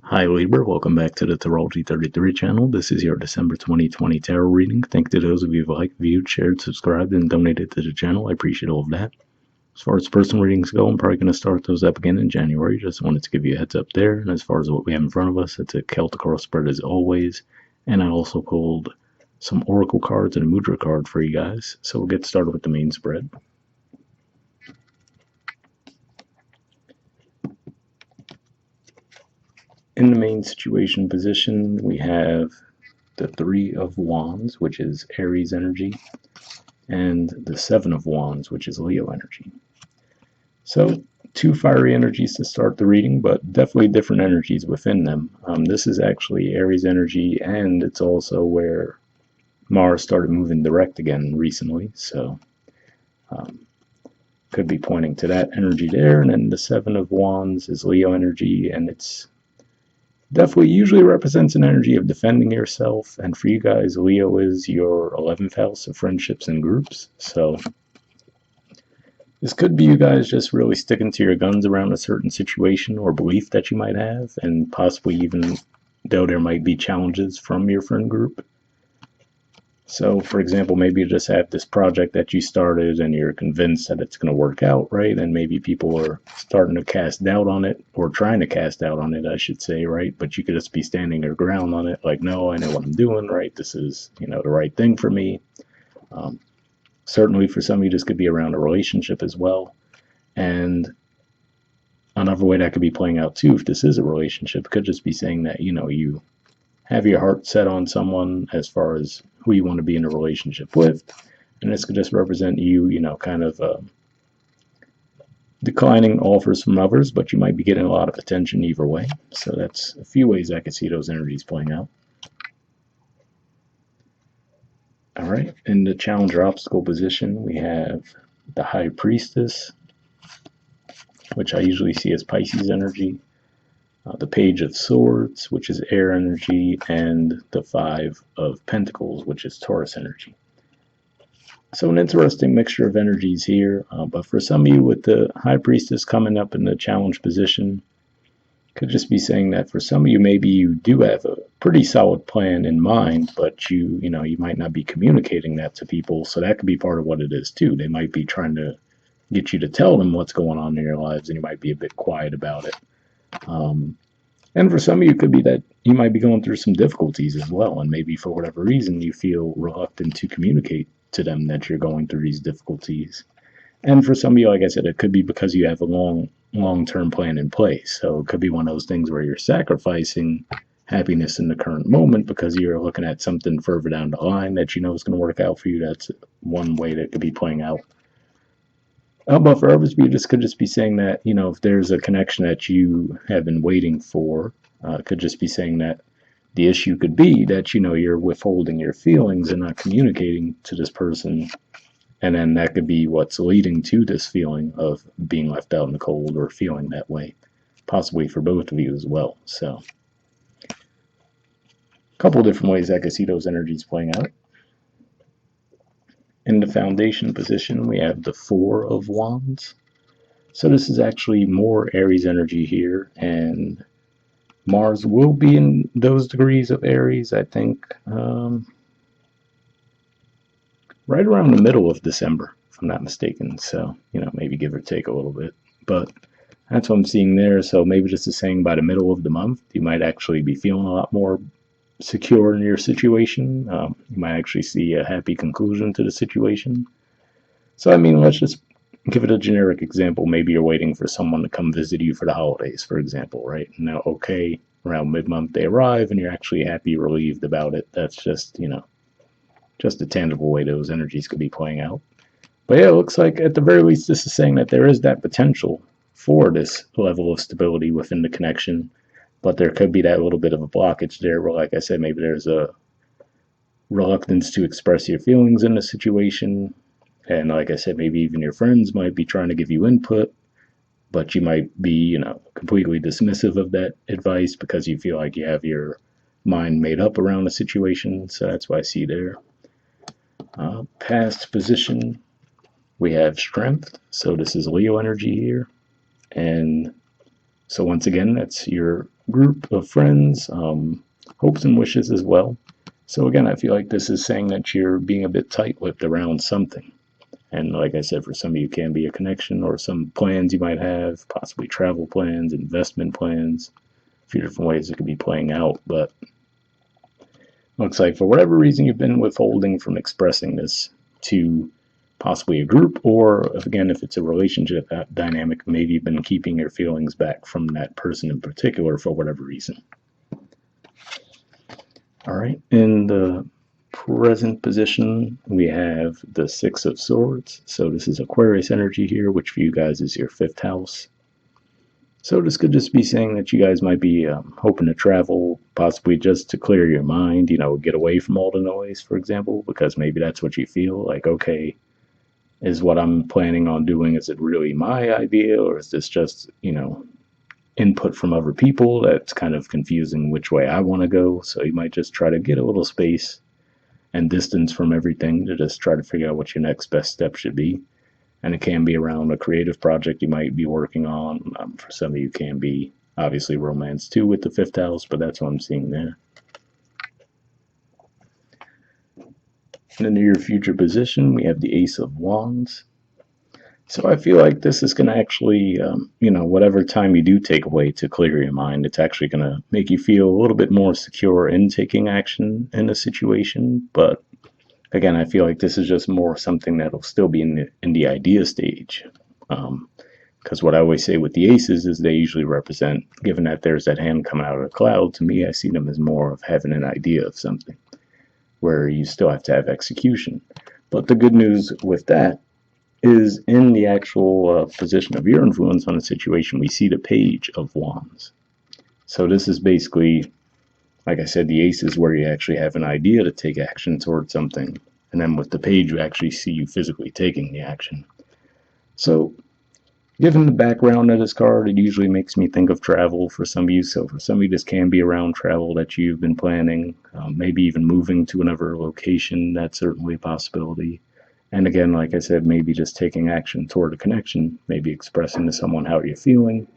Hi Libra, welcome back to the Astrology 33 channel. This is your December 2020 tarot reading. Thank you to those of you who liked, viewed, shared, subscribed, and donated to the channel. I appreciate all of that. As far as personal readings go, I'm probably going to start those up again in January. Just wanted to give you a heads up there. And as far as what we have in front of us, it's a Celtic cross spread as always. And I also pulled some Oracle cards and a Mudra card for you guys. So we'll get started with the main spread. In the main situation position, we have the Three of Wands, which is Aries energy, and the Seven of Wands, which is Leo energy. So, two fiery energies to start the reading, but definitely different energies within them. This is actually Aries energy, and it's also where Mars started moving direct again recently, so could be pointing to that energy there. And then the Seven of Wands is Leo energy, and it's definitely usually represents an energy of defending yourself. And for you guys, Leo is your 11th house of friendships and groups. So this could be you guys just really sticking to your guns around a certain situation or belief that you might have, and possibly even though there might be challenges from your friend group. So, for example, maybe you just have this project that you started and you're convinced that it's going to work out, right? And maybe people are starting to cast doubt on it, or trying to cast doubt on it, I should say, right? But you could just be standing your ground on it, like, no, I know what I'm doing, right? This is, the right thing for me. Certainly for some of you, this could be around a relationship as well. And another way that could be playing out too, if this is a relationship, it could just be saying that, you have your heart set on someone as far as who you want to be in a relationship with. And this could just represent you, kind of declining offers from others, but you might be getting a lot of attention either way. So that's a few ways I could see those energies playing out. All right, in the challenger obstacle position, we have the High Priestess, which I usually see as Pisces energy, the Page of Swords, which is air energy, and the Five of Pentacles, which is Taurus energy. So an interesting mixture of energies here, but for some of you with the High Priestess coming up in the challenge position, could just be saying that for some of you, maybe you do have a pretty solid plan in mind, but you might not be communicating that to people, so that could be part of what it is too. They might be trying to get you to tell them what's going on in your lives, and you might be a bit quiet about it. And for some of you, it could be that you might be going through some difficulties as well, and maybe for whatever reason you feel reluctant to communicate to them that you're going through these difficulties. And for some of you, like I said, it could be because you have a long-term plan in place. So it could be one of those things where you're sacrificing happiness in the current moment because you're looking at something further down the line that you know is going to work out for you. That's one way that could be playing out. But for others, you could just be saying that, if there's a connection that you have been waiting for, could just be saying that the issue could be that, you're withholding your feelings and not communicating to this person. And then that could be what's leading to this feeling of being left out in the cold or feeling that way, possibly for both of you as well. So a couple different ways I could see those energies playing out. In the foundation position, we have the Four of Wands. So this is actually more Aries energy here, and Mars will be in those degrees of Aries, I think, right around the middle of December, if I'm not mistaken. So, maybe give or take a little bit. But that's what I'm seeing there. So maybe just saying by the middle of the month, you might actually be feeling a lot more secure in your situation. You might actually see a happy conclusion to the situation. So, let's just give it a generic example. Maybe you're waiting for someone to come visit you for the holidays, for example, right? Now, okay, around mid-month they arrive and you're actually happy, relieved about it. That's just, just a tangible way those energies could be playing out. But yeah, it looks like at the very least this is saying that there is that potential for this level of stability within the connection, but there could be that little bit of a blockage there where, like I said, maybe there's a reluctance to express your feelings in the situation. And like I said, maybe even your friends might be trying to give you input, but you might be, completely dismissive of that advice because you feel like you have your mind made up around the situation. So that's what I see there. Past position, we have Strength. So this is Leo energy here. And so once again, that's your group of friends, hopes and wishes as well. So again, I feel like this is saying that you're being a bit tight-lipped around something. And like I said, for some of you, it can be a connection or some plans you might have, possibly travel plans, investment plans, a few different ways it could be playing out. But looks like for whatever reason you've been withholding from expressing this to possibly a group, or again, if it's a relationship dynamic, maybe you've been keeping your feelings back from that person in particular for whatever reason. All right, in the present position, we have the Six of Swords. So this is Aquarius energy here, which for you guys is your fifth house. So this could just be saying that you guys might be hoping to travel, possibly just to clear your mind, get away from all the noise, for example, because maybe that's what you feel like, okay, is what I'm planning on doing, is it really my idea, or is this just, input from other people that's kind of confusing which way I want to go? So you might just try to get a little space and distance from everything to just try to figure out what your next best step should be. And it can be around a creative project you might be working on. For some of you, can be obviously romance too with the fifth house, but that's what I'm seeing there. In the near future position, we have the Ace of Wands. So I feel like this is going to actually, whatever time you do take away to clear your mind, it's actually going to make you feel a little bit more secure in taking action in a situation. But again, I feel like this is just more something that'll still be in the idea stage. Because what I always say with the aces is they usually represent, given that there's that hand coming out of the cloud, to me, I see them as more of having an idea of something, where you still have to have execution. But the good news with that is in the actual position of your influence on a situation, we see the Page of Wands. So this is basically, like I said, the ace is where you actually have an idea to take action towards something. And then with the page, you actually see you physically taking the action. So given the background of this card, it usually makes me think of travel for some of you. So for some of you, this can be around travel that you've been planning, maybe even moving to another location. That's certainly a possibility. And again, like I said, maybe just taking action toward a connection, maybe expressing to someone how you're feeling.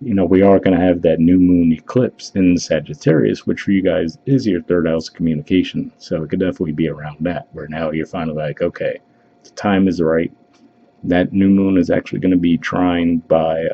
We are going to have that new moon eclipse in Sagittarius, which for you guys is your third house of communication. So it could definitely be around that, where now you're finally like, okay, the time is right. That new moon is actually going to be trined by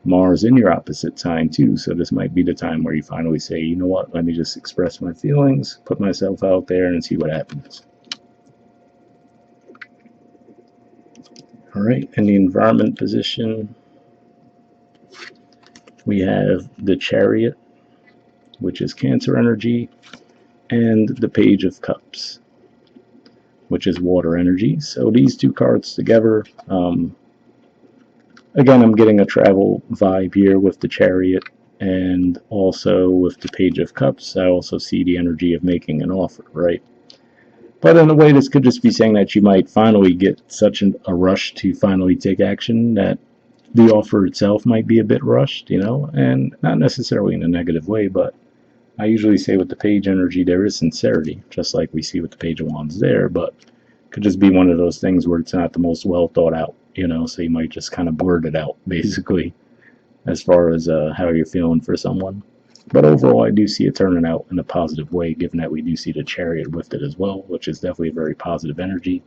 Mars in your opposite sign too. So this might be the time where you finally say, you know what, let me just express my feelings, put myself out there and see what happens. All right, in the environment position, we have the Chariot, which is Cancer energy, and the Page of Cups, which is water energy. So these two cards together, again, I'm getting a travel vibe here with the Chariot, and also with the Page of Cups, I also see the energy of making an offer, right? But in a way, this could just be saying that you might finally get such a rush to finally take action that the offer itself might be a bit rushed, and not necessarily in a negative way, but I usually say with the Page energy, there is sincerity, just like we see with the Page of Wands there, but it could just be one of those things where it's not the most well thought out, so you might just kind of blurt it out, basically, as far as how you're feeling for someone. But overall, I do see it turning out in a positive way, given that we do see the Chariot with it as well, which is definitely a very positive energy.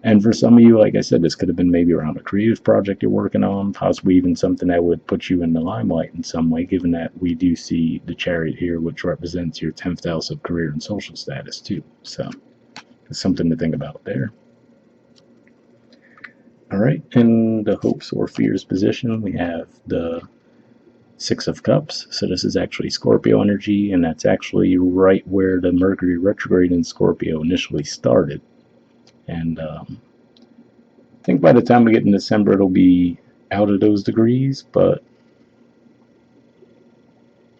And for some of you, like I said, this could have been maybe around a creative project you're working on, possibly even something that would put you in the limelight in some way, given that we do see the Chariot here, which represents your 10th house of career and social status too. So it's something to think about there. All right, in the hopes or fears position, we have the Six of Cups. So this is actually Scorpio energy, and that's actually right where the Mercury retrograde in Scorpio initially started. And I think by the time we get in December, it'll be out of those degrees, but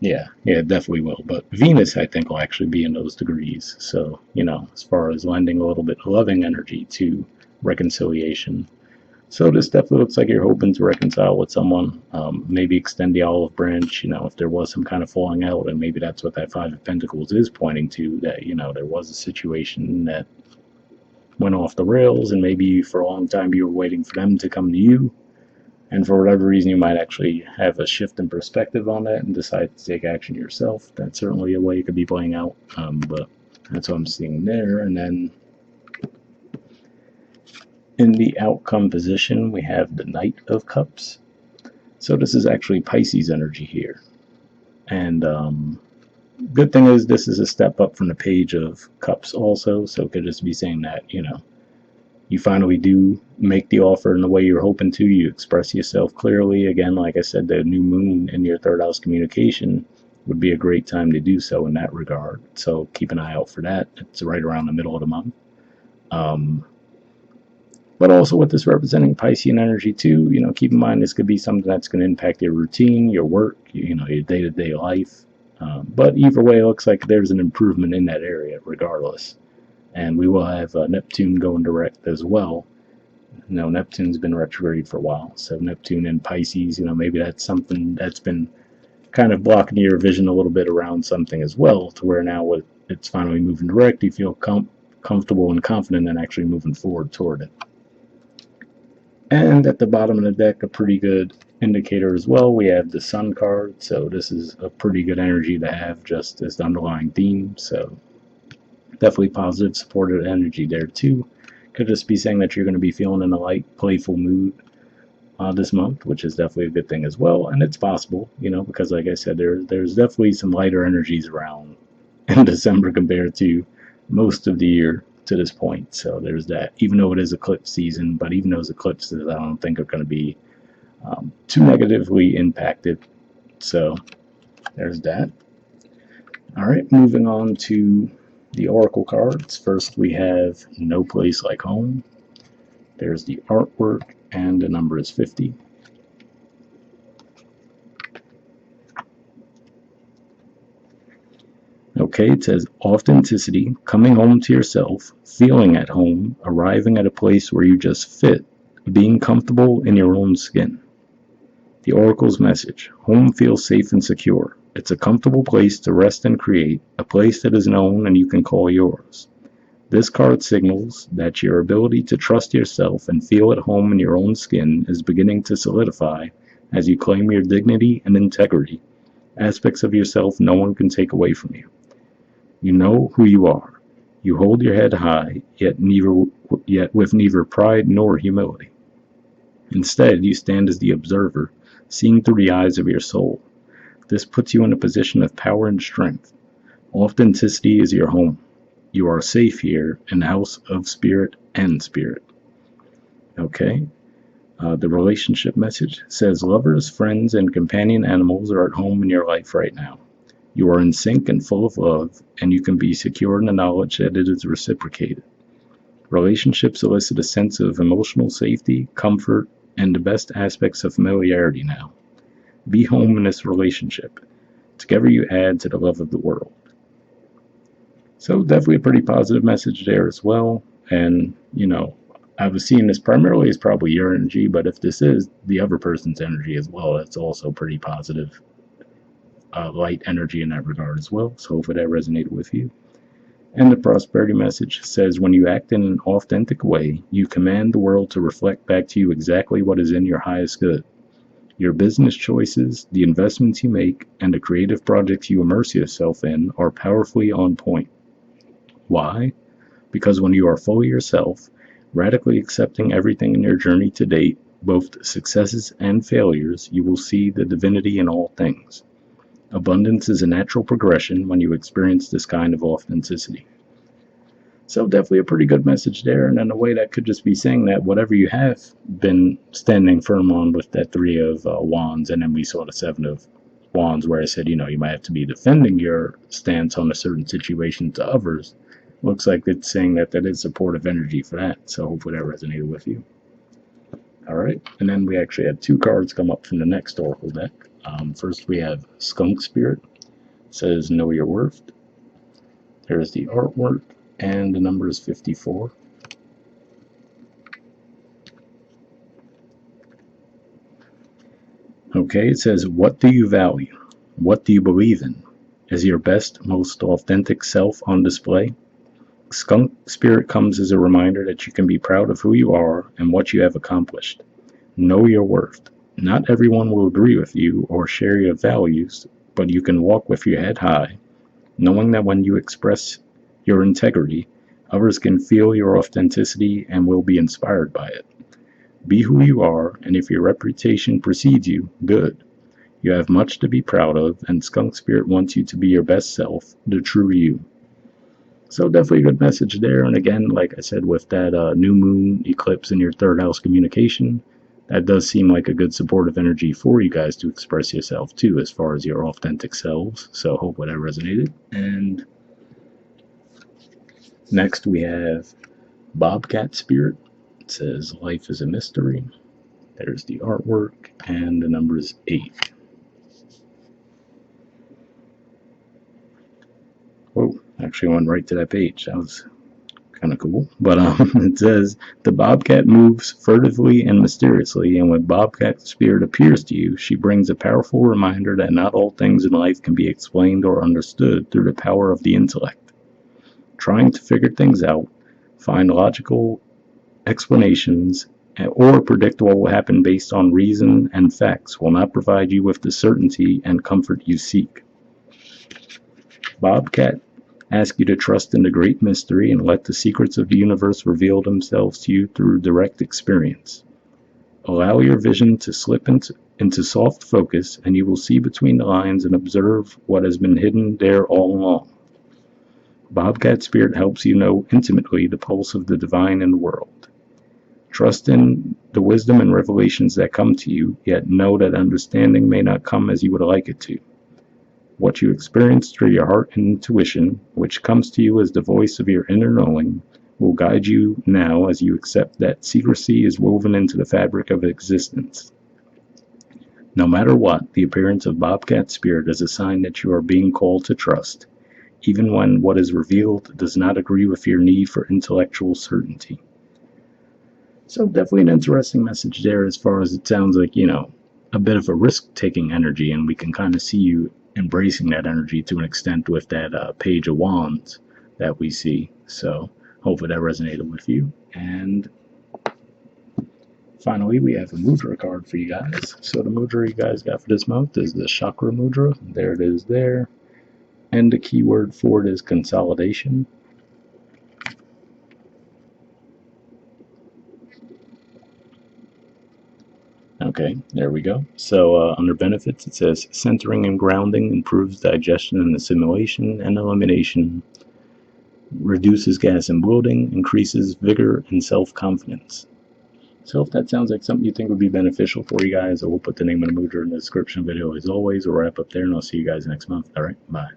yeah, it definitely will. But Venus, I think, will actually be in those degrees. So, as far as lending a little bit of loving energy to reconciliation. So this definitely looks like you're hoping to reconcile with someone, maybe extend the olive branch, if there was some kind of falling out, and maybe that's what that Five of Pentacles is pointing to, that, there was a situation that went off the rails, and maybe for a long time you were waiting for them to come to you. And for whatever reason, you might actually have a shift in perspective on that and decide to take action yourself. That's certainly a way it could be playing out, but that's what I'm seeing there. And then in the outcome position, we have the Knight of Cups. So this is actually Pisces energy here. And good thing is this is a step up from the Page of Cups also, so it could just be saying that, you finally do make the offer in the way you're hoping to. You express yourself clearly. Again, like I said, the new moon in your third house communication would be a great time to do so in that regard. So keep an eye out for that. It's right around the middle of the month. But also with this representing Piscean energy too, keep in mind this could be something that's going to impact your routine, your work, your day-to-day life. But either way, it looks like there's an improvement in that area regardless. And we will have Neptune going direct as well. Neptune's been retrograde for a while, so Neptune in Pisces, maybe that's something that's been kind of blocking your vision a little bit around something as well, to where now with it's finally moving direct, you feel comfortable and confident in actually moving forward toward it. And at the bottom of the deck, a pretty good indicator as well, we have the Sun card, so this is a pretty good energy to have just as the underlying theme, so definitely positive, supportive energy there too. Could just be saying that you're going to be feeling in a light, playful mood this month, which is definitely a good thing as well. And it's possible, because like I said, there's definitely some lighter energies around in December compared to most of the year to this point. So there's that, even though it is eclipse season, but even those eclipses I don't think are going to be too negatively impacted. So there's that. All right, moving on to the oracle cards. First we have No Place Like Home. There's the artwork, and the number is 50. Okay, it says authenticity, coming home to yourself, feeling at home, arriving at a place where you just fit, being comfortable in your own skin. The oracle's message: home feels safe and secure. It's a comfortable place to rest and create, a place that is known and you can call yours. This card signals that your ability to trust yourself and feel at home in your own skin is beginning to solidify as you claim your dignity and integrity, aspects of yourself no one can take away from you. You know who you are. You hold your head high, yet with neither pride nor humility. Instead, you stand as the observer, seeing through the eyes of your soul. This puts you in a position of power and strength. Authenticity is your home. You are safe here in the house of spirit and spirit. Okay. The relationship message says lovers, friends, and companion animals are at home in your life right now. You are in sync and full of love, and you can be secure in the knowledge that it is reciprocated. Relationships elicit a sense of emotional safety, comfort, and the best aspects of familiarity now. Be home in this relationship. Together you add to the love of the world. So definitely a pretty positive message there as well. And, I was seeing this primarily as probably your energy, but if this is the other person's energy as well, that's also pretty positive light energy in that regard as well. So hopefully that resonated with you. And the prosperity message says, when you act in an authentic way, you command the world to reflect back to you exactly what is in your highest good. Your business choices, the investments you make, and the creative projects you immerse yourself in are powerfully on point. Why? Because when you are fully yourself, radically accepting everything in your journey to date, both successes and failures, you will see the divinity in all things. Abundance is a natural progression when you experience this kind of authenticity. So definitely a pretty good message there, and in a way that could just be saying that whatever you have been standing firm on with that 3 of Wands, and then we saw the 7 of Wands where I said, you might have to be defending your stance on a certain situation to others. Looks like it's saying that is supportive energy for that, so hopefully that resonated with you. Alright, and then we actually had 2 cards come up from the next oracle deck. First we have Skunk Spirit. It says, know your worth. There's the artwork, and the number is 54. Okay, it says, what do you value? What do you believe in? Is your best, most authentic self on display? Skunk Spirit comes as a reminder that you can be proud of who you are and what you have accomplished. Know your worth. Not everyone will agree with you or share your values, but you can walk with your head high, knowing that when you express your integrity, others can feel your authenticity and will be inspired by it. Be who you are, and if your reputation precedes you, good. You have much to be proud of, and Skunk Spirit wants you to be your best self, the true you. So definitely a good message there. And again, like I said, with that new moon eclipse in your third house communication, that does seem like a good supportive energy for you guys to express yourself too, as far as your authentic selves. So hope that resonated. And next we have Bobcat Spirit. It says life is a mystery. There's the artwork, and the number is 8. Whoa, actually went right to that page. That was kind of cool. But it says, the Bobcat moves furtively and mysteriously, and when Bobcat Spirit appears to you, she brings a powerful reminder that not all things in life can be explained or understood through the power of the intellect. Trying to figure things out, find logical explanations, or predict what will happen based on reason and facts will not provide you with the certainty and comfort you seek. Bobcat asks you to trust in the great mystery and let the secrets of the universe reveal themselves to you through direct experience. Allow your vision to slip into soft focus, and you will see between the lines and observe what has been hidden there all along. Bobcat Spirit helps you know intimately the pulse of the divine in the world. Trust in the wisdom and revelations that come to you, yet know that understanding may not come as you would like it to. What you experience through your heart and intuition, which comes to you as the voice of your inner knowing, will guide you now as you accept that secrecy is woven into the fabric of existence. No matter what, the appearance of Bobcat Spirit is a sign that you are being called to trust, even when what is revealed does not agree with your need for intellectual certainty. So definitely an interesting message there, as far as it sounds like, a bit of a risk-taking energy, and we can kind of see you embracing that energy to an extent with that Page of Wands that we see. So hopefully that resonated with you. And finally, we have a Mudra card for you guys. So the Mudra you guys got for this month is the Chakra Mudra. There it is there. And the keyword for it is consolidation. Okay, there we go. So under benefits, it says centering and grounding improves digestion and assimilation and elimination, reduces gas and bloating, increases vigor and self-confidence. So if that sounds like something you think would be beneficial for you guys, I will put the name of the Mudra in the description video as always. We'll wrap up there, and I'll see you guys next month. All right, bye.